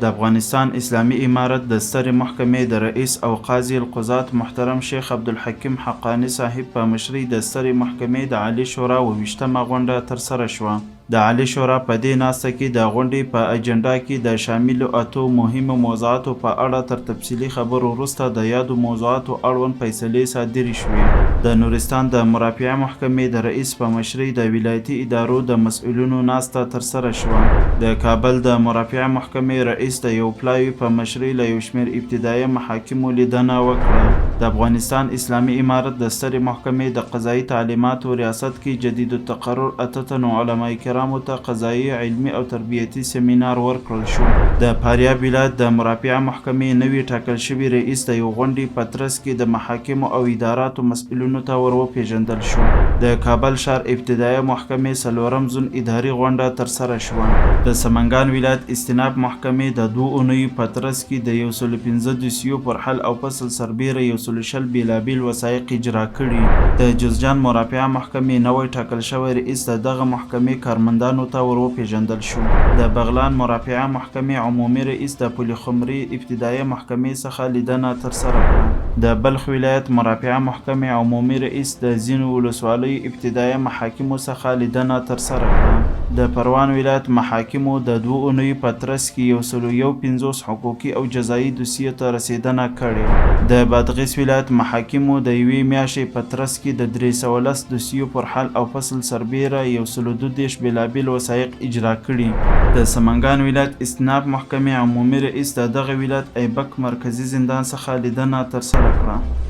د افغانستان اسلامي امارت د سترې محکمې د رئیس او قاضي القضات محترم شیخ عبدالحکیم حقانی صاحب په مشرۍ د سترې محکمې د عالي شورا 28مه غونډه ترسره شوه. د عالي شورا په دې ناسته کې د غونډې په اجنډا کې د شاملو 8 مهمو موضوعاتو په اړه تر تفصیلي خبرو وروسته د یادو موضوعاتو اړوند فیصلې صادرې شوې. د نورستان د مرافعه محکمې د رئیس په مشرۍ د ولایتي ادارو د مسؤلینو ناسته ترسره شوه. د کابل د مرافعه محکمې رئیس د یو پلاوي په مشرۍ له یو شمېر ابتدایي محاکمو لیدنه وکړه. د افغانستان اسلامي امارت د سترې محکمې د قضایي تعلیماتو ریاست کې جدید التقرر 8 تنو علماء کرامو ته قضایي، علمي او تربیتي سیمینار ورکړل شو. د فاریاب ولایت د مرافعه محکمې نوي ټاکل شوي رئیس د یو غونډې په ترڅ کې د محاکمو او اداراتو مسؤلینو ته ور وپېژندل شو. د کابل ښار ابتدایي محکمې 4م زون اداري غونډه ترسره شوه. د سمنګان ولایت استیناف محکمې د 2 اونیو په ترڅ کې د 115 دوسیو پر حل او فصل سربیره 120 بیلابیل وثایق اجرا کړي. د جوزجان مرافعه محکمې نوی ټاکل شوی رئیس د دغه محکمې کارمندانو ته ور وپېژندل شو. د بغلان مرافعه محکمې عمومي رئیس د پل خمري ابتدایي محکمې څخه لیدنه ترسره کړه. د بلخ ولایت مرافعه محکمې عمومي رئیس د ځینو ولسوالیو ابتدایي محاکمو څخه لیدنه ترسره کړه. د پروان ولایت محاکمو د 2 اونیو په ترڅ کې 151 حقوقي او جزایي دوسیې ته رسیدنه کړې. د بادغیس ولایت محاکمو د 1 میاشتې په ترڅ کې د 310 دوسیو پر حل او فصل سربیره 132 بیلابیل وثایق اجرا کړي. د سمنګان ولایت استیناف محکمې عمومي رئیس د دغه ولایت ایبک مرکزي زندان څخه لیدنه ترسره کړه.